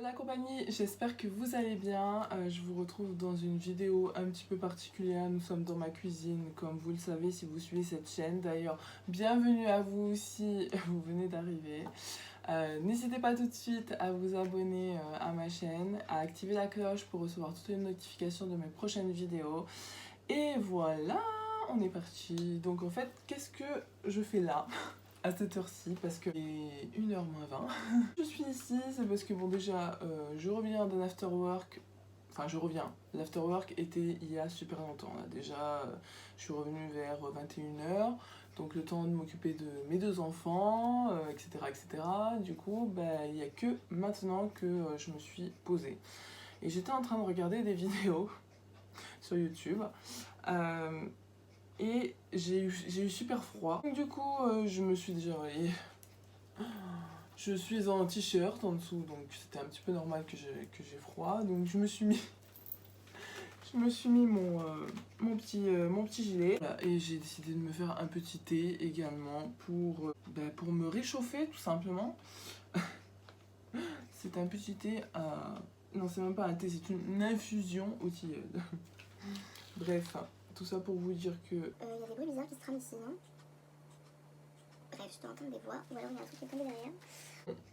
la compagnie, j'espère que vous allez bien. Je vous retrouve dans une vidéo un petit peu particulière. Nous sommes dans ma cuisine, comme vous le savez si vous suivez cette chaîne. D'ailleurs, bienvenue à vous si vous venez d'arriver. N'hésitez pas tout de suite à vous abonner à ma chaîne, à activer la cloche pour recevoir toutes les notifications de mes prochaines vidéos. Et voilà, on est parti. Donc en fait, qu'est-ce que je fais là à cette heure-ci? Parce que il est 1h moins 20. Je suis ici, c'est parce que bon déjà, je reviens d'un after work. Enfin, je reviens. L'after work était il y a super longtemps. Là. Déjà, je suis revenue vers 21h. Donc le temps de m'occuper de mes deux enfants, etc., etc. Du coup, bah, il n'y a que maintenant que je me suis posée. Et j'étais en train de regarder des vidéos sur YouTube. Et j'ai eu super froid. Donc, du coup, je me suis déjà réveillée. Je suis en t-shirt en dessous, donc c'était un petit peu normal que j'ai froid. Donc je me suis mis mon petit gilet. Voilà, et j'ai décidé de me faire un petit thé également pour me réchauffer tout simplement. C'est un petit thé à... Non, c'est même pas un thé, c'est une infusion au tilleul. Bref, tout ça pour vous dire que... Il y a des bruits bizarres qui se trament ici, non? Bref, je dois entendre des voix, ou alors il y a un truc qui est tombé derrière.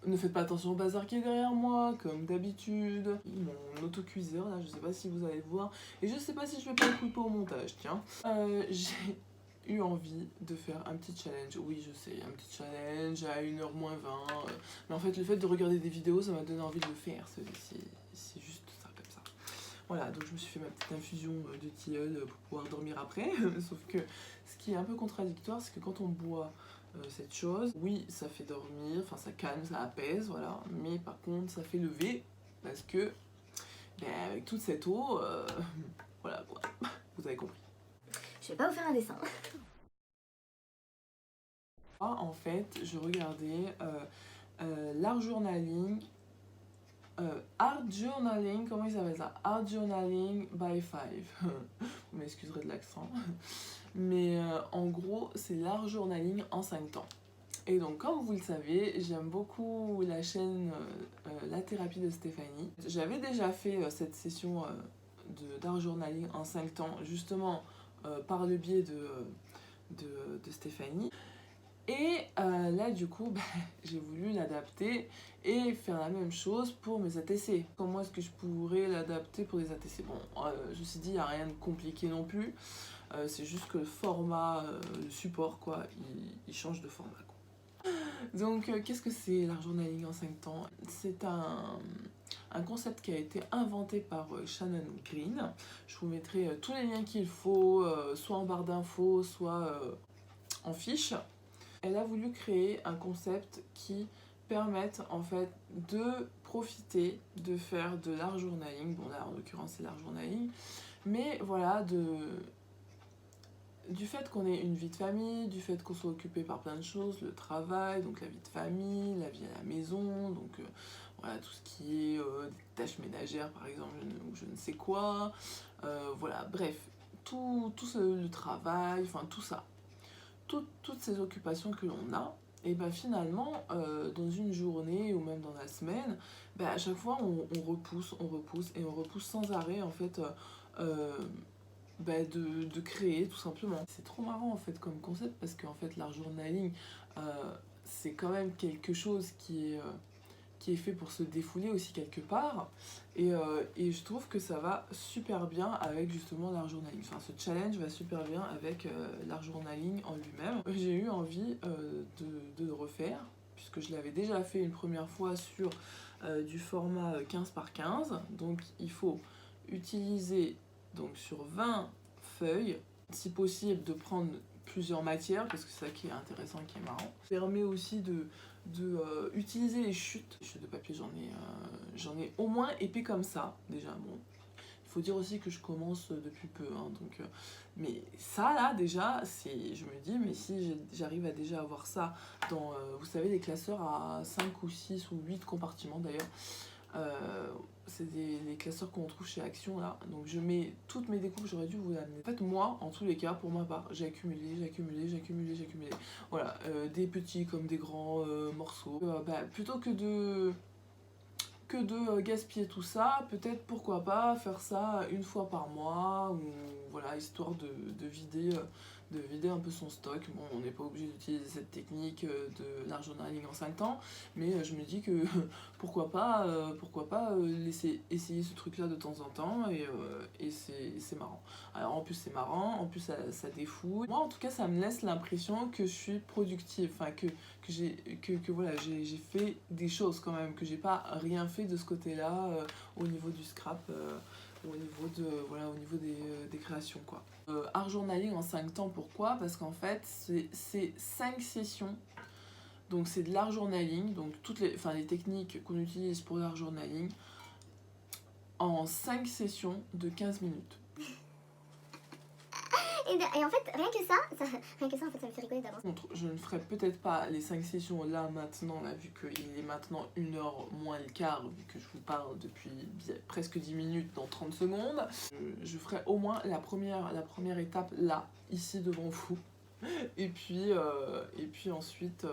Ne faites pas attention au bazar qui est derrière moi, comme d'habitude. Mon autocuiseur, là, je sais pas si vous allez le voir. Et je sais pas si je vais pas le couper au montage, tiens. J'ai eu envie de faire un petit challenge. Oui, je sais, un petit challenge à 1h moins 20. Mais en fait, le fait de regarder des vidéos, ça m'a donné envie de le faire. C'est juste ça, comme ça. Voilà, donc je me suis fait ma petite infusion de tilleul pour pouvoir dormir après. Sauf que ce qui est un peu contradictoire, c'est que quand on boit cette chose, oui, ça fait dormir, enfin ça calme, ça apaise, voilà. Mais par contre, ça fait lever parce que, ben, avec toute cette eau, voilà quoi, vous avez compris. Je vais pas vous faire un dessin. En fait, je regardais l'art journaling. Art journaling, comment ils appellent ça? Art journaling by 5. Vous m'excuserez de l'accent. Mais en gros, c'est l'art journaling en 5 temps. Et donc, comme vous le savez, j'aime beaucoup la chaîne La Thérapie de Stéphanie. J'avais déjà fait cette session d'art journaling en 5 temps, justement par le biais de Stéphanie. Et là, du coup, bah, j'ai voulu l'adapter et faire la même chose pour mes ATC. Comment est-ce que je pourrais l'adapter pour les ATC? Bon, je me suis dit, il n'y a rien de compliqué non plus. C'est juste que le format, le support, quoi, il change de format, quoi. Donc, qu'est-ce que c'est l'art journaling en 5 temps? C'est un concept qui a été inventé par Shannon Green. Je vous mettrai tous les liens qu'il faut, soit en barre d'infos, soit en fiche. Elle a voulu créer un concept qui permette en fait de profiter de faire de l'art journaling. Bon là en l'occurrence c'est l'art journaling. Mais voilà, du fait qu'on ait une vie de famille, du fait qu'on soit occupé par plein de choses, le travail, donc la vie de famille, la vie à la maison, donc voilà tout ce qui est des tâches ménagères par exemple, ou je ne sais quoi, voilà, bref, le travail, enfin tout ça, toutes ces occupations que l'on a, et ben finalement, dans une journée ou même dans la semaine, ben à chaque fois on repousse et on repousse sans arrêt en fait de créer tout simplement. C'est trop marrant en fait comme concept parce qu'en fait l'art journaling c'est quand même quelque chose qui est fait pour se défouler aussi quelque part et je trouve que ça va super bien avec justement l'art journaling. Enfin ce challenge va super bien avec l'art journaling en lui-même. J'ai eu envie de le refaire puisque je l'avais déjà fait une première fois sur du format 15 par 15, donc il faut utiliser donc sur 20 feuilles, si possible de prendre plusieurs matières, parce que c'est ça qui est intéressant et qui est marrant. Ça permet aussi de utiliser les chutes. Les chutes de papier, j'en ai au moins épais comme ça, déjà. Bon, il faut dire aussi que je commence depuis peu, hein, donc, mais ça là déjà, je me dis, mais si j'arrive à déjà avoir ça dans, vous savez, les classeurs à 5 ou 6 ou 8 compartiments d'ailleurs, c'est les classeurs qu'on trouve chez Action là, donc je mets toutes mes découpes, j'aurais dû vous l'amener. En fait moi, en tous les cas, pour ma part, j'ai accumulé, voilà, des petits comme des grands morceaux. Plutôt que que de gaspiller tout ça. Peut-être pourquoi pas faire ça une fois par mois, ou voilà, histoire de vider un peu son stock. Bon, on n'est pas obligé d'utiliser cette technique de l'art journaling en 5 temps, mais je me dis que pourquoi pas laisser essayer ce truc là de temps en temps, et c'est marrant. Alors en plus c'est marrant, en plus ça défoule. Moi en tout cas ça me laisse l'impression que je suis productive, enfin que voilà, j'ai fait des choses quand même, que j'ai pas rien fait de ce côté là au niveau du scrap, au niveau des créations quoi. Art journaling en 5 temps, pourquoi? Parce qu'en fait c'est 5 sessions. Donc c'est de l'art journaling, donc les techniques qu'on utilise pour l'art journaling en 5 sessions de 15 minutes. Et en fait, rien que ça en fait, ça me fait rigoler d'avance. Contre, je ne ferai peut-être pas les 5 sessions là maintenant, là, vu qu'il est maintenant 1h moins le quart, vu que je vous parle depuis presque 10 minutes dans 30 secondes. Je ferai au moins la première étape là, ici devant vous. Et puis ensuite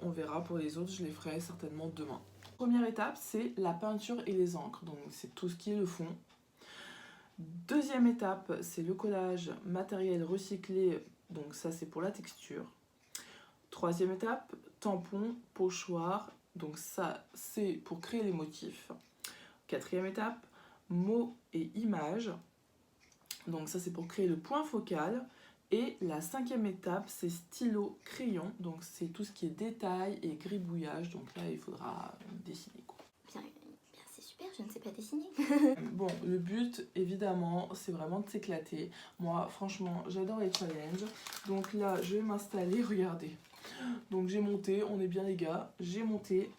on verra pour les autres, je les ferai certainement demain. Première étape, c'est la peinture et les encres, donc c'est tout ce qui est le fond. Deuxième étape, c'est le collage matériel recyclé, donc ça c'est pour la texture. Troisième étape, tampon, pochoir, donc ça c'est pour créer les motifs. Quatrième étape, mots et images, donc ça c'est pour créer le point focal. Et la cinquième étape, c'est stylo, crayon, donc c'est tout ce qui est détail et gribouillage, donc là il faudra dessiner quoi. Bien, c'est super, je ne sais pas dessiner. Bon, le but évidemment c'est vraiment de s'éclater. Moi franchement j'adore les challenges, donc là je vais m'installer, regardez. Donc j'ai monté, on est bien les gars, j'ai monté,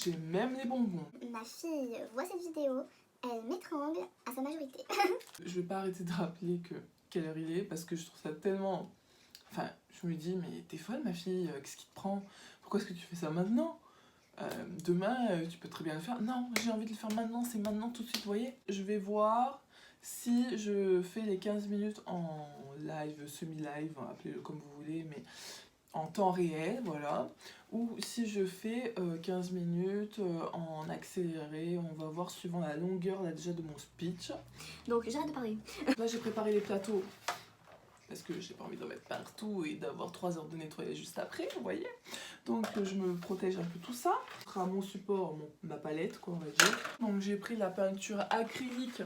j'ai même les bonbons. Ma fille voit cette vidéo, elle m'étrangle à sa majorité. Je vais pas arrêter de rappeler quelle heure il est, parce que je trouve ça tellement... Enfin, je me dis, mais t'es folle ma fille, qu'est-ce qui te prend? Pourquoi est-ce que tu fais ça maintenant? Demain, tu peux très bien le faire. Non, j'ai envie de le faire maintenant, c'est maintenant tout de suite, vous voyez? Je vais voir si je fais les 15 minutes en live, semi-live, appelez-le comme vous voulez, mais en temps réel, voilà. Ou si je fais 15 minutes en accéléré, on va voir suivant la longueur là déjà de mon speech. Donc j'arrête de parler. Là j'ai préparé les plateaux, parce que j'ai pas envie d'en mettre partout et d'avoir 3 heures de nettoyage juste après, vous voyez. Donc je me protège un peu tout ça. Ce sera mon support, ma palette quoi on va dire. Donc j'ai pris la peinture acrylique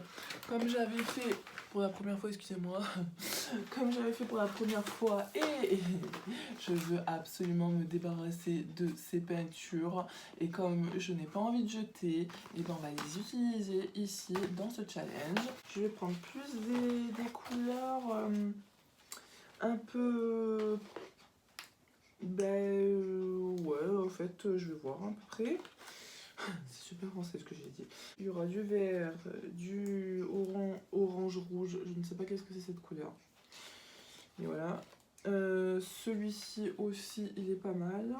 comme j'avais fait pour la première fois, excusez-moi, comme j'avais fait pour la première fois, et je veux absolument me débarrasser de ces peintures, et comme je n'ai pas envie de jeter, et ben on va les utiliser ici dans ce challenge. Je vais prendre plus des couleurs un peu... ouais, en fait, je vais voir à peu près. C'est super français ce que j'ai dit. Il y aura du vert, du orange, rouge. Je ne sais pas qu'est-ce que c'est cette couleur. Et voilà. Celui-ci aussi, il est pas mal.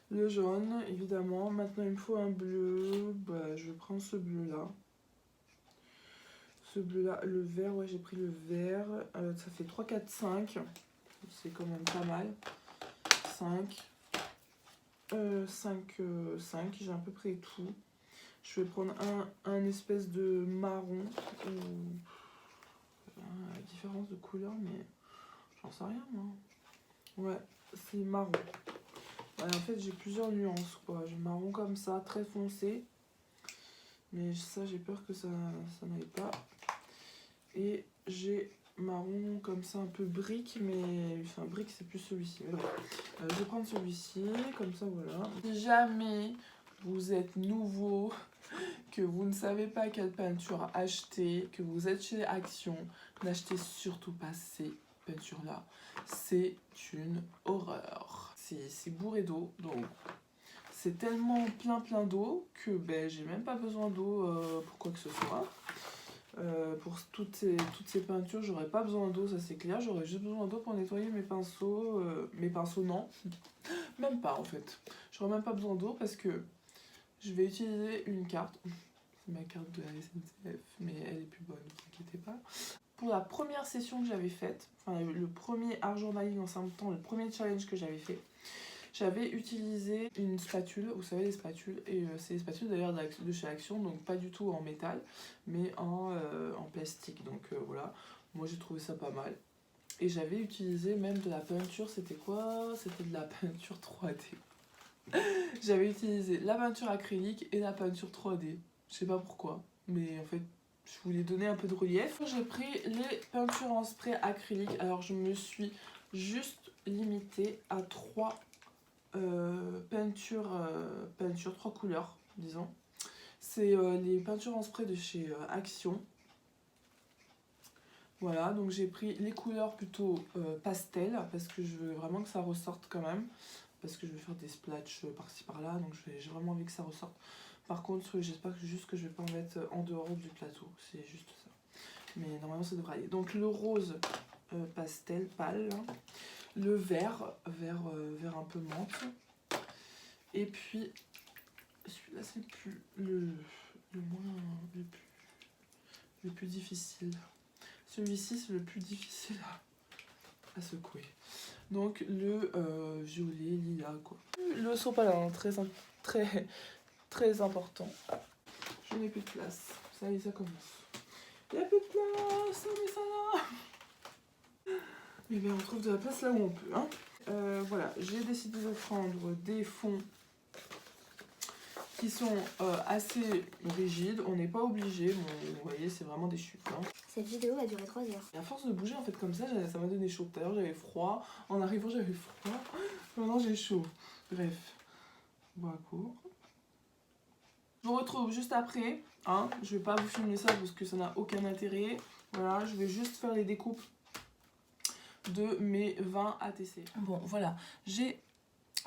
Le jaune, évidemment. Maintenant, il me faut un bleu. Bah, je vais prendre ce bleu-là. Ce bleu-là. Le vert, ouais, j'ai pris le vert. Ça fait 3, 4, 5. C'est quand même pas mal. 5. 5, j'ai à peu près tout. Je vais prendre un espèce de marron. La différence de couleur, mais j'en sais rien moi. Ouais, c'est marron. Ouais, en fait, j'ai plusieurs nuances quoi. J'ai marron comme ça, très foncé. Mais ça, j'ai peur que ça n'aille pas. Et j'ai marron comme ça, un peu brique, mais enfin brique c'est plus celui-ci. Je vais prendre celui-ci, comme ça voilà. Si jamais vous êtes nouveau, que vous ne savez pas quelle peinture acheter, que vous êtes chez Action, n'achetez surtout pas ces peintures-là. C'est une horreur. C'est bourré d'eau, donc c'est tellement plein d'eau que ben, j'ai même pas besoin d'eau pour quoi que ce soit. Pour toutes ces peintures, j'aurais pas besoin d'eau, ça c'est clair. J'aurais juste besoin d'eau pour nettoyer mes pinceaux. Mes pinceaux, non. Même pas en fait. J'aurais même pas besoin d'eau parce que je vais utiliser une carte. C'est ma carte de la SNCF, mais elle est plus bonne, ne vous inquiétez pas. Pour la première session que j'avais faite, enfin le premier art journaling en 5 temps, le premier challenge que j'avais fait, J'avais utilisé une spatule, vous savez les spatules, et c'est les spatules d'ailleurs de chez Action, donc pas du tout en métal, mais en plastique. Donc voilà, moi j'ai trouvé ça pas mal. Et j'avais utilisé même de la peinture, c'était quoi? C'était de la peinture 3D. J'avais utilisé la peinture acrylique et la peinture 3D. Je sais pas pourquoi, mais en fait, je voulais donner un peu de relief. J'ai pris les peintures en spray acrylique. Alors, je me suis juste limitée à 3 peintures, 3 couleurs, disons. C'est les peintures en spray de chez Action. Voilà, donc j'ai pris les couleurs plutôt pastel, parce que je veux vraiment que ça ressorte quand même. Parce que je vais faire des splatchs par-ci par-là, donc j'ai vraiment envie que ça ressorte. Par contre, j'espère juste que je vais pas en mettre en dehors du plateau, c'est juste ça. Mais normalement ça devrait aller. Donc le rose pastel pâle, le vert un peu menthe. Et puis celui-là c'est le plus difficile. Celui-ci c'est le plus difficile à secouer. Donc le violet, lilas quoi. Le sopalin, très important. Je n'ai plus de place. Ça y est, ça commence. Il n'y a plus de place, mais ça là. Mais bien on trouve de la place là où on peut. Hein. Voilà, j'ai décidé de prendre des fonds qui sont assez rigides. On n'est pas obligé, bon, vous voyez, c'est vraiment des chutes. Hein. Cette vidéo va durer 3 heures. Et à force de bouger en fait comme ça m'a donné chaud. Tout à l'heure j'avais froid, en arrivant j'avais froid, maintenant j'ai chaud. Bref, bois court. Je vous retrouve juste après, hein. Je vais pas vous filmer ça parce que ça n'a aucun intérêt. Voilà, je vais juste faire les découpes de mes 20 ATC. Bon voilà, j'ai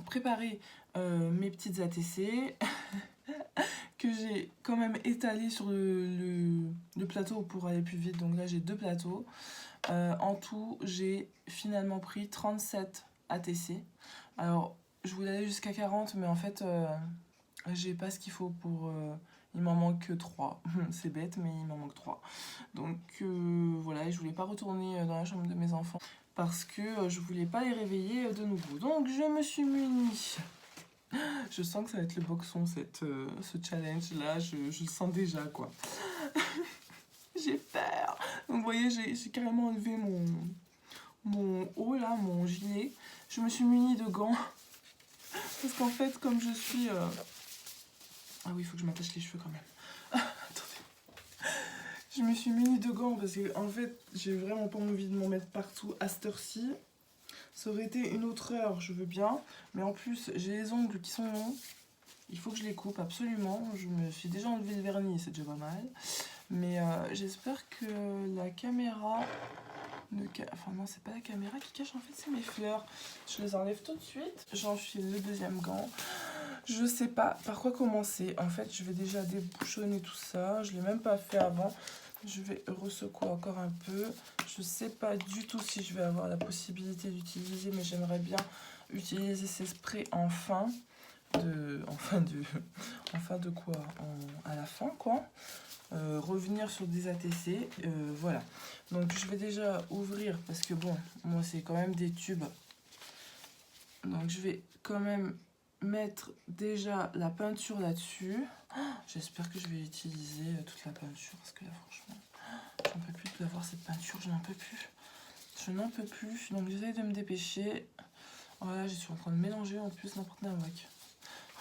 préparé mes petites ATC que j'ai quand même étalé sur le plateau pour aller plus vite. Donc là j'ai 2 plateaux. En tout j'ai finalement pris 37 ATC. Alors je voulais aller jusqu'à 40 mais en fait j'ai pas ce qu'il faut pour... il m'en manque 3. C'est bête mais il m'en manque 3. Donc voilà, je voulais pas retourner dans la chambre de mes enfants parce que je voulais pas les réveiller de nouveau. Donc je me suis munie. Je sens que ça va être le boxon, ce challenge là, je le sens déjà quoi. J'ai peur. Donc vous voyez, j'ai carrément enlevé mon haut là, mon gilet. Je me suis munie de gants. Parce qu'en fait, comme je suis... Ah oui, il faut que je m'attache les cheveux quand même. Attendez. Je me suis munie de gants parce que en fait, j'ai vraiment pas envie de m'en mettre partout à cette heure-ci. Ça aurait été une autre heure, je veux bien. Mais en plus, j'ai les ongles qui sont longs. Il faut que je les coupe absolument. Je me suis déjà enlevé le vernis, c'est déjà pas mal. Mais j'espère que la caméra... Enfin non, c'est pas la caméra qui cache, en fait c'est mes fleurs. Je les enlève tout de suite. J'enfile le deuxième gant. Je sais pas par quoi commencer. En fait, je vais déjà débouchonner tout ça. Je l'ai même pas fait avant. Je vais ressecouer encore un peu. Je sais pas du tout si je vais avoir la possibilité d'utiliser, mais j'aimerais bien utiliser ces sprays en fin de quoi, à la fin quoi. Revenir sur des ATC, voilà. Donc je vais déjà ouvrir parce que bon, moi c'est quand même des tubes. Donc je vais quand même mettre déjà la peinture là-dessus. J'espère que je vais utiliser toute la peinture parce que là franchement, j'en peux plus d'avoir cette peinture, je n'en peux plus. Je n'en peux plus, donc j'essaie de me dépêcher. Voilà, je suis en train de mélanger en plus n'importe quoi.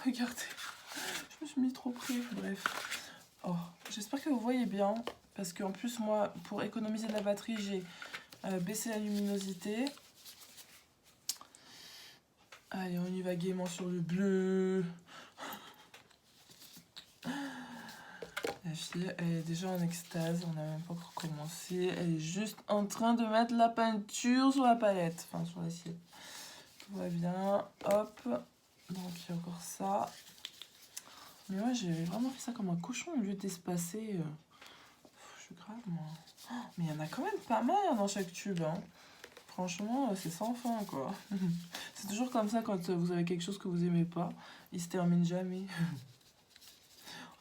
Regardez, je me suis mis trop près, bref. Oh, j'espère que vous voyez bien, parce qu'en plus moi, pour économiser de la batterie, j'ai baissé la luminosité. Allez, on y va gaiement sur le bleu. La fille, elle est déjà en extase, on n'a même pas encore commencé. Elle est juste en train de mettre la peinture sur la palette, enfin sur l'assiette. Tout va bien, hop. Donc il y a encore ça. Mais ouais, j'ai vraiment fait ça comme un cochon au lieu d'espacer. Je suis grave, moi. Mais il y en a quand même pas mal hein, dans chaque tube. Hein. Franchement, c'est sans fin, quoi. C'est toujours comme ça quand vous avez quelque chose que vous aimez pas. Il se termine jamais.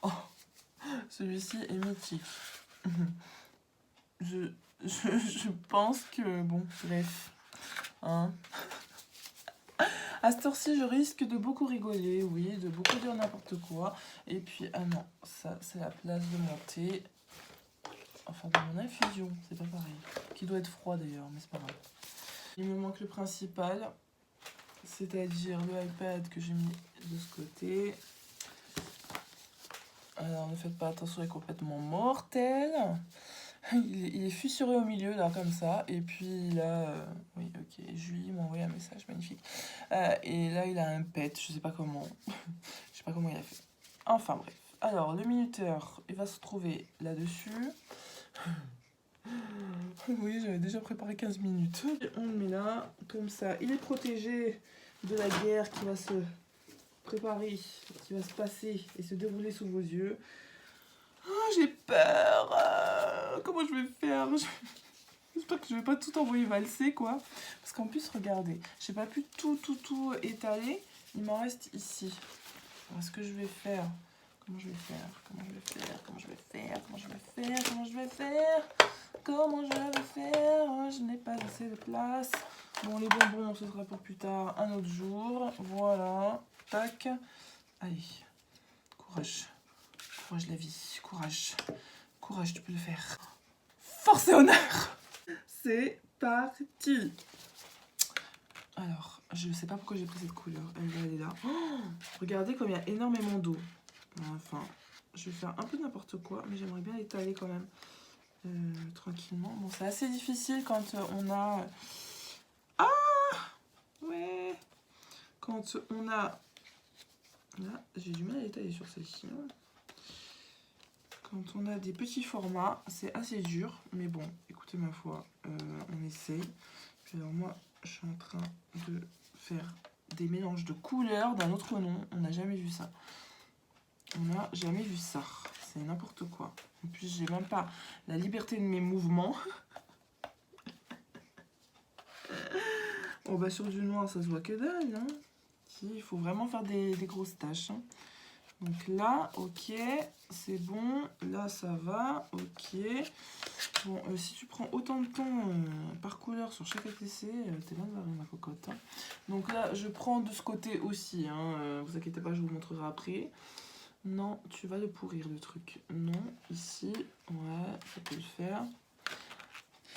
Oh, celui-ci est mythique. Je pense que... Bon, bref. Hein. À cette heure-ci, je risque de beaucoup rigoler, oui, de beaucoup dire n'importe quoi. Et puis, ah non, ça, c'est la place de mon thé. Enfin, de mon infusion, c'est pas pareil. Qui doit être froid d'ailleurs, mais c'est pas grave. Il me manque le principal, c'est-à-dire le iPad que j'ai mis de ce côté. Alors, ne faites pas attention, il est complètement mortel. Il est fissuré au milieu, là, comme ça. Et puis là, oui, ok, Julie m'a envoyé un message magnifique. Et là, il a un pet, je sais pas comment. Je sais pas comment il a fait. Enfin, bref. Alors, le minuteur, il va se trouver là-dessus. Oui, j'avais déjà préparé 15 minutes. Et on le met là, comme ça. Il est protégé de la guerre qui va se préparer, qui va se passer et se dérouler sous vos yeux. Oh, j'ai peur. Comment je vais faire? J'espère que je vais pas tout envoyer valser, quoi. Parce qu'en plus, regardez, j'ai pas pu tout étaler. Il m'en reste ici. Alors, ce que je vais faire... Comment je vais faire? Comment je vais faire? Comment je vais faire? Comment je vais faire? Comment je vais faire? Comment je vais faire? Je n'ai pas assez de place. Bon, les bonbons, ce sera pour plus tard, un autre jour. Voilà. Tac. Allez. Courage. Courage, la vie. Courage. Courage, tu peux le faire. Force et honneur. C'est parti. Alors, je ne sais pas pourquoi j'ai pris cette couleur. Elle va aller là. Oh, regardez comme il y a énormément d'eau. Enfin, je vais faire un peu n'importe quoi, mais j'aimerais bien l'étaler quand même tranquillement. Bon, c'est assez difficile quand on a... Ah ouais. Quand on a... Là, j'ai du mal à l'étaler sur celle-ci. Quand on a des petits formats, c'est assez dur. Mais bon, écoutez ma foi, on essaye. Puis alors moi, je suis en train de faire des mélanges de couleurs d'un autre nom. On n'a jamais vu ça. On n'a jamais vu ça. C'est n'importe quoi. En plus, j'ai même pas la liberté de mes mouvements. Oh bah sur du noir, ça se voit que dalle. Hein. Il faut vraiment faire des grosses taches. Hein. Donc là, ok, c'est bon. Là, ça va, ok. Bon, si tu prends autant de temps par couleur sur chaque ATC, t'es bien barré, ma cocotte. Hein. Donc là, je prends de ce côté aussi. Hein. Vous inquiétez pas, je vous montrerai après. Non, tu vas le pourrir, le truc. Non, ici, ouais, ça peut le faire.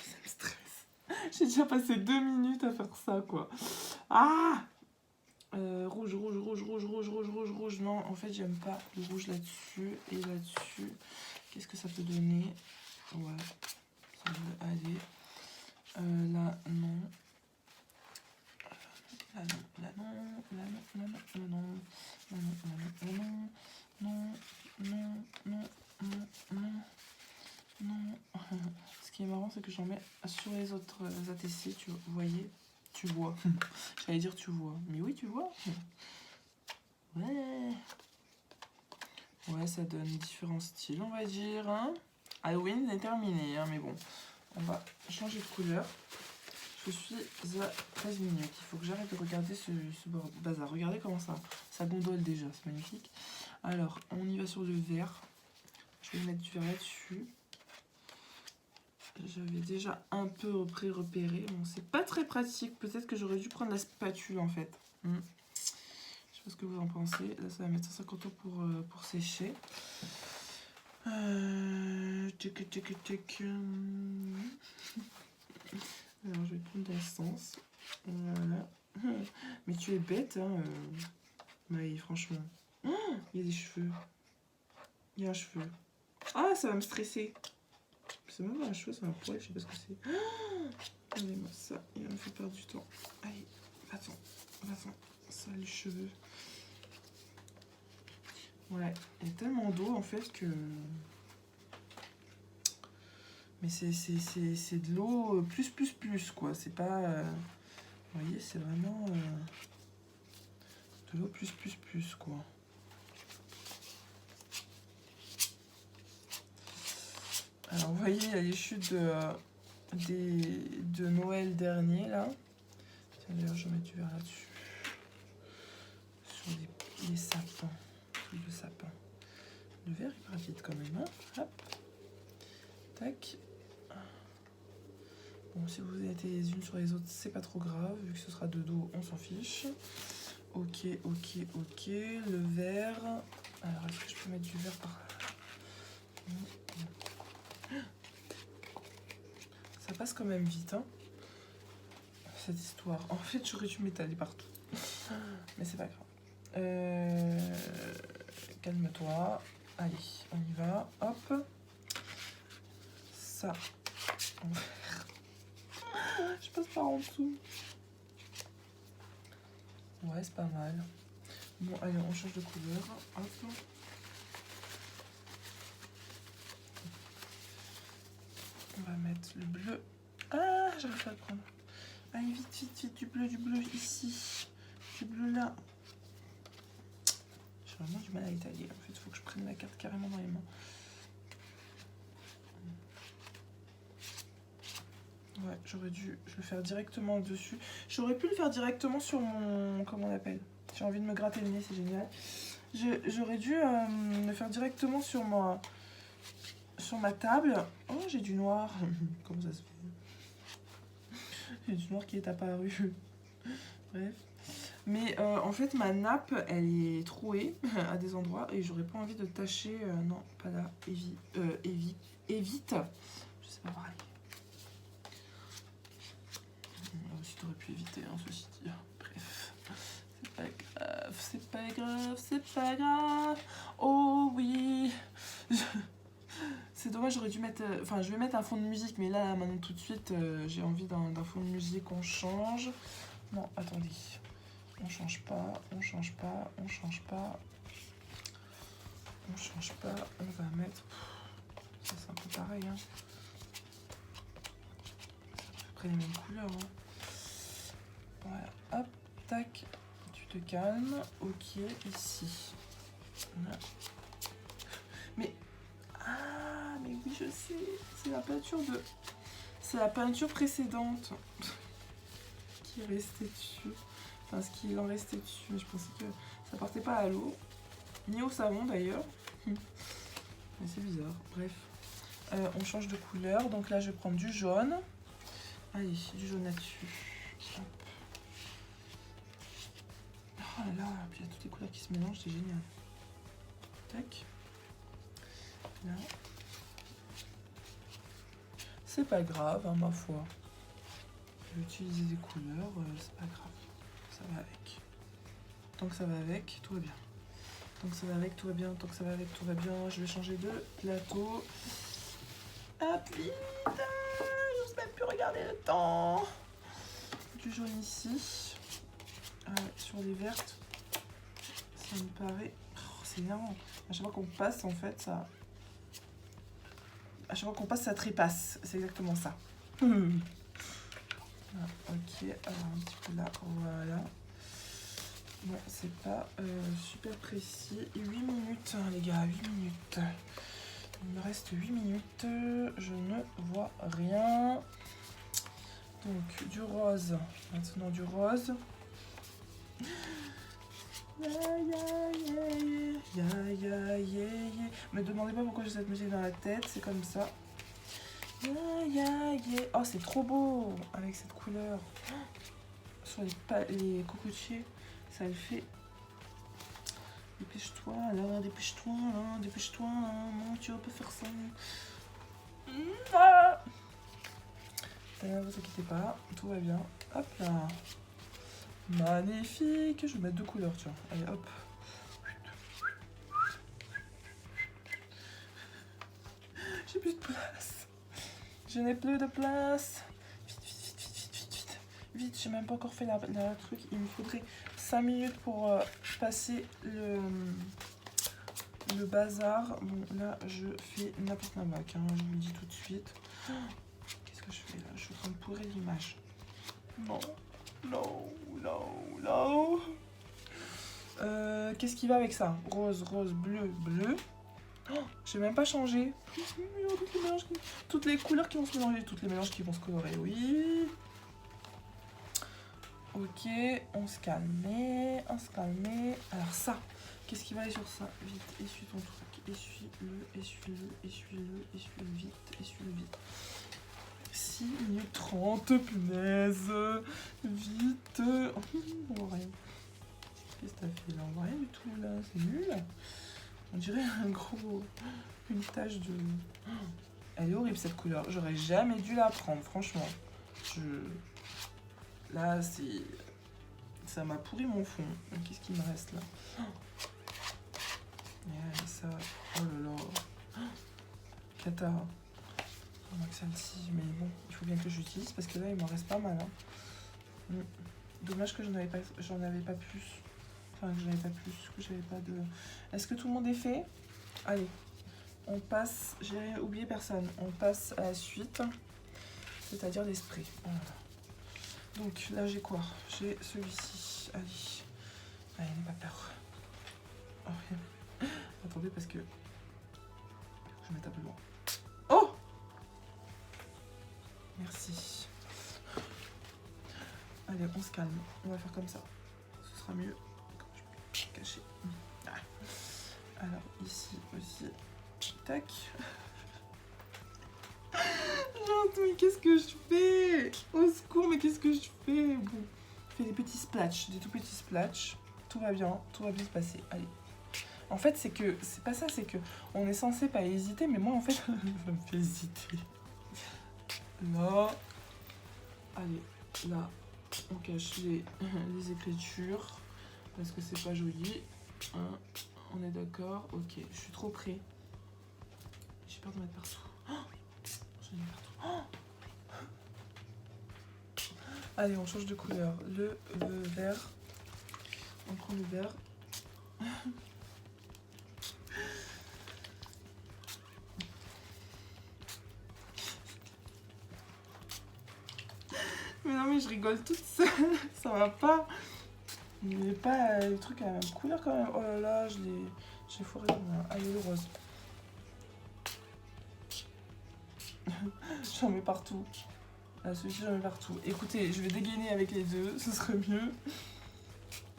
Ça me stresse. J'ai déjà passé 2 minutes à faire ça, quoi. Ah rouge, rouge, rouge, rouge, rouge, rouge, rouge, rouge. Non, en fait, j'aime pas le rouge là-dessus et là-dessus. Qu'est-ce que ça peut donner? Ouais, ça peut aller. Là, non. Là, non, là, non, là, non, là, non, là, non, là, non, là, non, non, non, non, non, non, non. Ce qui est marrant, c'est que j'en mets sur les autres ATC, tu voyez, tu vois. J'allais dire tu vois, mais oui, tu vois. Ouais. Ouais, ça donne différents styles, on va dire. Hein. Halloween est terminé, hein, mais bon. On va changer de couleur. Je suis à 13 minutes. Il faut que j'arrête de regarder ce bazar. Regardez comment ça gondole déjà, c'est magnifique. Alors, on y va sur le vert. Je vais mettre du vert là-dessus. J'avais déjà un peu repéré. Bon, c'est pas très pratique. Peut-être que j'aurais dû prendre la spatule en fait. Je sais pas ce que vous en pensez. Là, ça va mettre 150 ans pour sécher. Alors, je vais prendre l'essence. Voilà. Mais tu es bête, hein, Maï, franchement. Oh, il y a des cheveux. Il y a un cheveu. Ah, ça va me stresser. C'est même pas un cheveu, c'est un poil, je sais pas ce que c'est. Regardez-moi ça, il va me faire perdre du temps. Allez, va-t'en, va-t'en. Ça, les cheveux. Ouais, il y a tellement d'eau en fait que... Mais c'est de l'eau plus quoi. C'est pas... Vous voyez, c'est vraiment... de l'eau plus quoi. Alors vous voyez, il y a les chutes de Noël dernier là. Tiens, d'ailleurs, je vais mettre du vert là-dessus. Sur les sapins. Le sapin. Le vert est rapide quand même. Hein. Hop. Tac. Bon, si vous êtes les unes sur les autres, c'est pas trop grave. Vu que ce sera de dos, on s'en fiche. Ok. Le vert. Alors, est-ce que je peux mettre du vert par là? Ça passe quand même vite, hein, cette histoire. En fait, j'aurais dû m'étaler partout. Mais c'est pas grave. Calme-toi. Allez, on y va. Hop. Ça. En vert. Je passe par en dessous. Ouais, c'est pas mal. Bon, allez, on change de couleur. Hop. On va mettre le bleu. Ah, j'arrive pas à le prendre. Allez, vite, du bleu ici. Du bleu là. J'ai vraiment du mal à étaler. En fait, il faut que je prenne la carte carrément dans les mains. Ouais, j'aurais dû le faire directement dessus. J'aurais pu le faire directement sur mon... Comment on appelle? J'ai envie de me gratter le nez, c'est génial. J'aurais dû le faire directement sur ma table. Oh, j'ai du noir. Comment ça se fait? J'ai du noir qui est apparu. Bref. Mais en fait, ma nappe, elle est trouée à des endroits et j'aurais pas envie de tâcher... non, pas là. Évite. Je sais pas parler. Là aussi, t'aurais pu éviter, hein, ceci dit. Bref. C'est pas grave. Oh oui. C'est dommage, j'aurais dû mettre... Enfin, je vais mettre un fond de musique, mais là, maintenant, tout de suite, j'ai envie d'un fond de musique. On change. Non, attendez. On change pas. On va mettre... Ça, c'est un peu pareil, hein. C'est à peu près les mêmes couleurs, hein. Voilà, hop, tac. Tu te calmes. Ok, ici. Voilà. Mais... Ah, mais oui, je sais. C'est la peinture de... C'est la peinture précédente qui est restée dessus. Enfin, ce qu'il en restait dessus. Mais je pensais que ça partait pas à l'eau. Ni au savon, d'ailleurs. Mais c'est bizarre. Bref. On change de couleur. Donc là, je vais prendre du jaune. Allez, du jaune là-dessus. Hop. Oh là là, puis il y a toutes les couleurs qui se mélangent, c'est génial. Tac. Là. C'est pas grave, hein, ma foi. Je vais utiliser des couleurs, c'est pas grave. Ça va avec. Tant que ça va avec, tout va bien. Tant que ça va avec, tout va bien. Tant que ça va avec, tout va bien. Je vais changer de plateau. Hop, vite! J'ose même plus regarder le temps. Du jaune ici. Sur les vertes. Ça me paraît... Oh, c'est énervant. À chaque fois qu'on passe, en fait, ça... À chaque fois qu'on passe, ça trépasse. C'est exactement ça. Ah, ok, alors un petit peu là, voilà. Bon, c'est pas super précis. 8 minutes, hein, les gars, 8 minutes. Il me reste 8 minutes. Je ne vois rien. Donc, du rose. Maintenant, du rose. Me demandez pas pourquoi j'ai cette musique dans la tête, c'est comme ça. Oh, c'est trop beau avec cette couleur. Sur les cocotiers, ça le fait. Dépêche-toi, là, dépêche-toi, non, tu vas pas faire ça. Ne vous inquiétez pas, tout va bien. Hop là. Magnifique. Je vais mettre 2 couleurs, tiens. Allez, hop. J'ai plus de place. Je n'ai plus de place. Vite, j'ai même pas encore fait la truc. Il me faudrait 5 minutes pour passer le bazar. Bon, là, je fais n'importe quoi, hein, je vous le dis tout de suite. Qu'est-ce que je fais là? Je suis en train de pourrir l'image. Non. Qu'est-ce qui va avec ça? Rose, bleu. Oh, j'ai même pas changé. Toutes les couleurs qui vont se mélanger, toutes les mélanges qui vont se colorer, oui. Ok, on se calme. Alors ça, qu'est-ce qui va aller sur ça? Vite, essuie ton truc. Essuie-le vite. 6 minutes 30, punaise. Vite. On voit rien. Qu'est-ce que t'as fait là? On voit rien du tout là, c'est nul. On dirait une tache de... Elle est horrible cette couleur, j'aurais jamais dû la prendre, franchement. Là, c'est... Ça m'a pourri mon fond. Qu'est-ce qu'il me reste là? Et ça... Oh là là. Cata. Moins que celle-ci, mais bon, il faut bien que j'utilise parce que là, il m'en reste pas mal. Hein. Dommage que j'en avais pas plus. Enfin, que j'avais pas plus, que j'avais pas de... Est-ce que tout le monde est fait? Allez, on passe... J'ai oublié personne. On passe à la suite, c'est-à-dire les sprays. Voilà. Donc là, j'ai quoi? J'ai celui-ci. Allez. Allez, n'aie pas peur. Oh, attendez, parce que... Je mets un peu loin. Oh! Merci. Allez, on se calme. On va faire comme ça. Ce sera mieux. Je peux cacher. Alors, ici aussi. Tac. Mais qu'est-ce que je fais? Au secours, mais qu'est-ce que je fais? Bon, je fais des petits splashs, des tout petits splashs. Tout va bien se passer. Allez. En fait, c'est pas ça, c'est que on est censé pas hésiter, mais moi, en fait, ça me fait hésiter. Là. Allez, là, on cache les écritures, parce que c'est pas joli. Hein, on est d'accord? Ok, je suis trop près. J'ai peur de mettre partout. Oh, j'en ai mis partout. Oh, allez, on change de couleur. Le vert. On prend le vert. Mais non, mais je rigole toute seule. Ça va pas. Il n'y avait pas le truc à la même couleur quand même. Oh là là, j'ai foiré. Allez, le rose. J'en mets partout. Là, celui-ci, j'en mets partout. Écoutez, je vais dégainer avec les deux, ce serait mieux.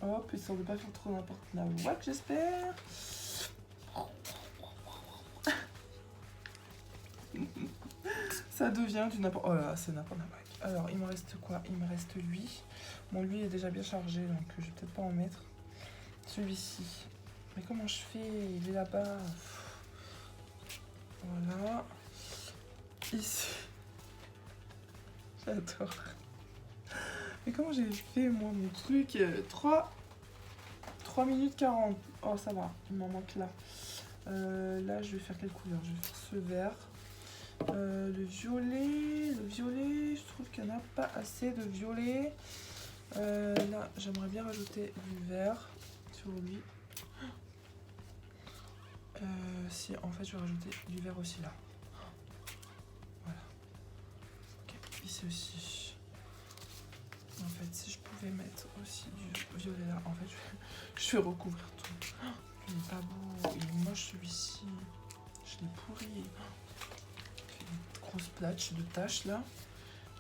Hop, histoire de pas faire trop n'importe quoi, j'espère. Ça devient du n'importe... Oh là là, c'est n'importe quoi. Alors, il me reste quoi? Il me reste lui. Bon, lui est déjà bien chargé, donc je vais peut-être pas en mettre. Celui-ci. Mais comment je fais? Il est là-bas. Voilà. Ici. J'adore. Mais comment j'ai fait, moi, mon truc? 3 minutes 40. Oh, ça va. Il m'en manque là. Là, je vais faire quelle couleur? Je vais faire ce vert. Le violet, je trouve qu'il n'y en a pas assez de violet. Là, j'aimerais bien rajouter du vert sur lui. Si, en fait, je vais rajouter du vert aussi là. Voilà. Ok, ici aussi. En fait, si je pouvais mettre aussi du violet là, en fait, je vais recouvrir tout. Il n'est pas beau, il est moche celui-ci. Je l'ai pourri. Grosse plage de taches là.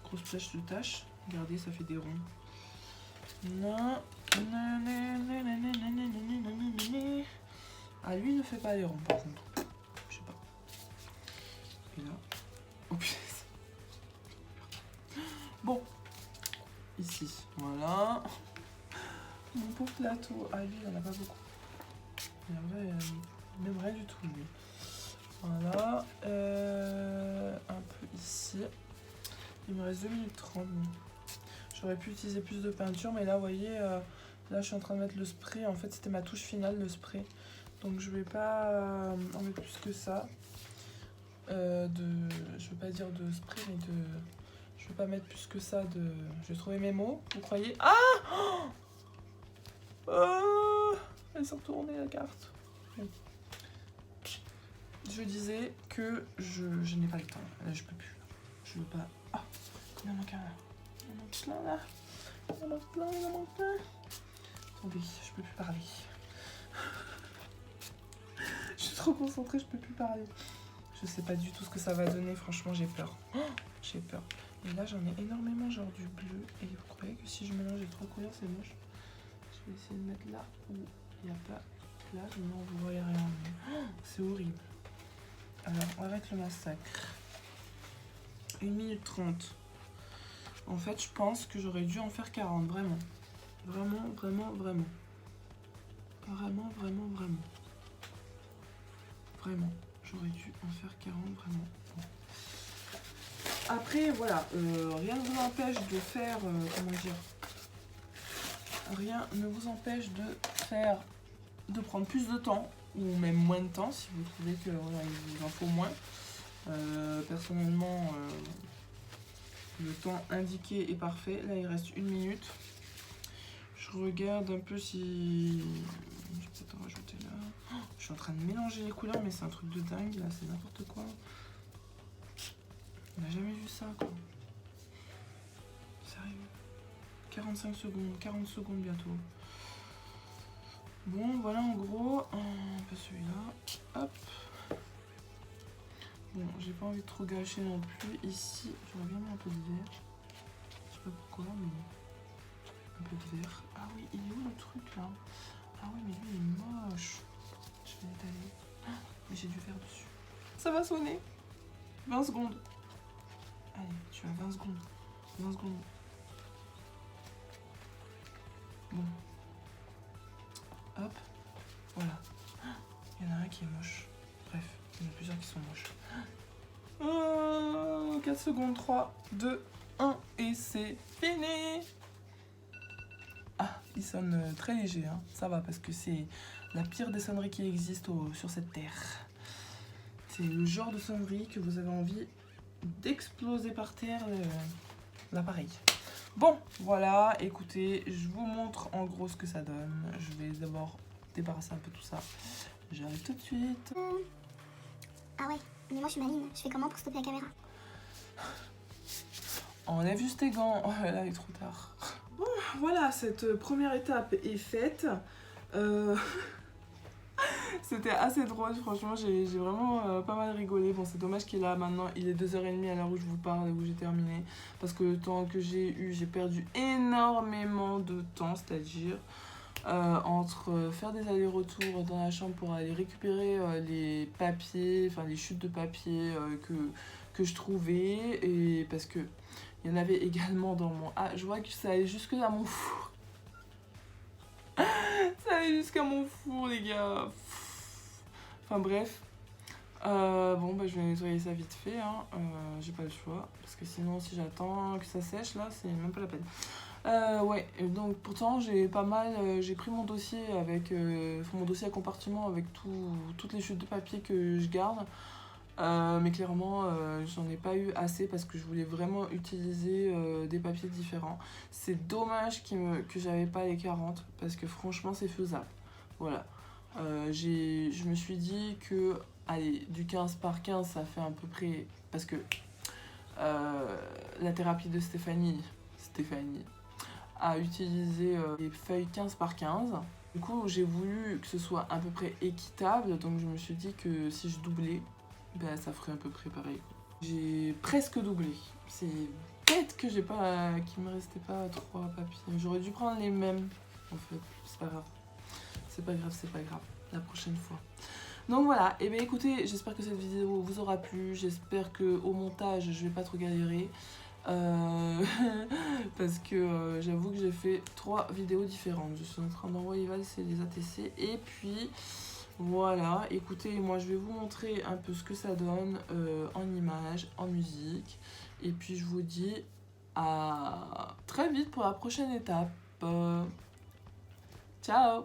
Grosse plage de taches. Regardez, ça fait des ronds. Non. Ah, lui, il ne fait pas les ronds par contre. Je sais pas. Et là. Oh putain. Bon. Ici. Voilà. Mon pauvre plateau. Ah, lui, il en a pas beaucoup. Il n'aime rien du tout, lui. Voilà. Un peu ici. Il me reste 2 minutes 30. J'aurais pu utiliser plus de peinture, mais là, vous voyez, là, je suis en train de mettre le spray. En fait, c'était ma touche finale, le spray. Donc, je vais pas en mettre plus que ça. Je veux pas dire de spray, mais de... Je veux pas mettre plus que ça de... Je vais trouver mes mots, vous croyez? Ah oh elle s'est retournée, la carte. Bon. Je disais que je n'ai pas le temps. Là, je peux plus. Je veux pas... Ah, il en manque un là. Il en manque plein là. Il en manque plein. Attendez, je peux plus parler. Je suis trop concentrée, je peux plus parler. Je sais pas du tout ce que ça va donner, franchement j'ai peur. Oh, j'ai peur. Et là j'en ai énormément, genre du bleu. Et vous croyez que si je mélange les 3 couleurs c'est moche? Je vais essayer de mettre là où il n'y a pas là, non vous voyez rien. Oh, c'est horrible. Alors on va mettre le massacre. 1 minute 30. En fait je pense que j'aurais dû en faire 40, vraiment. Vraiment. Vraiment. Vraiment. J'aurais dû en faire 40, vraiment. Bon. Après, voilà, rien ne vous empêche de faire, comment dire, rien ne vous empêche de prendre plus de temps, ou même moins de temps, si vous trouvez que voilà, il vous en faut moins. Personnellement, le temps indiqué est parfait. Là, il reste 1 minute. Je regarde un peu si... Je vais peut-être en rajouter là. Oh, je suis en train de mélanger les couleurs, mais c'est un truc de dingue, là, c'est n'importe quoi. On n'a jamais vu ça, quoi. Sérieux. 45 secondes, 40 secondes bientôt. Bon, voilà, en gros, un peu celui-là. Hop. Bon, j'ai pas envie de trop gâcher non plus. Ici, j'aurais bien mis un peu de vert. Je sais pas pourquoi, mais un peu de vert. Ah oui, il est où le truc, là? Ah oui, mais lui, il est moche. Je vais l'étaler. Ah, mais j'ai du vert dessus. Ça va sonner. 20 secondes. Allez, tu as 20 secondes. 20 secondes. Bon. Hop. Voilà. Il y en a un qui est moche. Bref, il y en a plusieurs qui sont moches. 4 secondes. 3, 2, 1. Et c'est fini. Ah, il sonne très léger. Hein. Ça va parce que c'est la pire des sonneries qui existent sur cette terre. C'est le genre de sonnerie que vous avez envie d'exploser par terre l'appareil. Bon, voilà, écoutez, je vous montre en gros ce que ça donne. Je vais d'abord débarrasser un peu tout ça. J'arrive tout de suite. Ah ouais, mais moi je suis maligne. Je fais comment pour stopper la caméra? Enlève juste tes gants. Oh là là, il est trop tard. Bon, voilà, cette première étape est faite. C'était assez drôle, franchement, j'ai vraiment pas mal rigolé. Bon, c'est dommage qu'il est là maintenant, il est 2h30 à l'heure où je vous parle et où j'ai terminé. Parce que le temps que j'ai perdu énormément de temps, c'est-à-dire entre faire des allers-retours dans la chambre pour aller récupérer les papiers, enfin les chutes de papier que je trouvais. Et parce que il y en avait également dans mon... Ah, je vois que ça allait jusque dans mon four. Ça allait jusqu'à mon four, les gars. Enfin bref, bon bah je vais nettoyer ça vite fait, hein. J'ai pas le choix, parce que sinon si j'attends que ça sèche là, c'est même pas la peine. Ouais, donc pourtant j'ai pas mal, j'ai pris mon dossier avec, mon dossier à compartiment avec toutes les chutes de papier que je garde. Mais clairement j'en ai pas eu assez parce que je voulais vraiment utiliser des papiers différents. C'est dommage que j'avais pas les 40 parce que franchement c'est faisable, voilà. Je me suis dit que allez, du 15 par 15 ça fait à peu près, parce que la thérapie de Stéphanie a utilisé les feuilles 15 par 15. Du coup j'ai voulu que ce soit à peu près équitable, donc je me suis dit que si je doublais, ben, ça ferait à peu près pareil. J'ai presque doublé. C'est bête que qu'il me restait pas 3 papiers. J'aurais dû prendre les mêmes en fait, c'est pas grave. C'est pas grave, la prochaine fois. Donc voilà, et bien écoutez, j'espère que cette vidéo vous aura plu. J'espère qu'au montage, je vais pas trop galérer. Parce que j'avoue que j'ai fait 3 vidéos différentes. Je suis en train d'envoyer valser les ATC. Et puis voilà, écoutez, moi je vais vous montrer un peu ce que ça donne en images, en musique. Et puis je vous dis à très vite pour la prochaine étape. Ciao!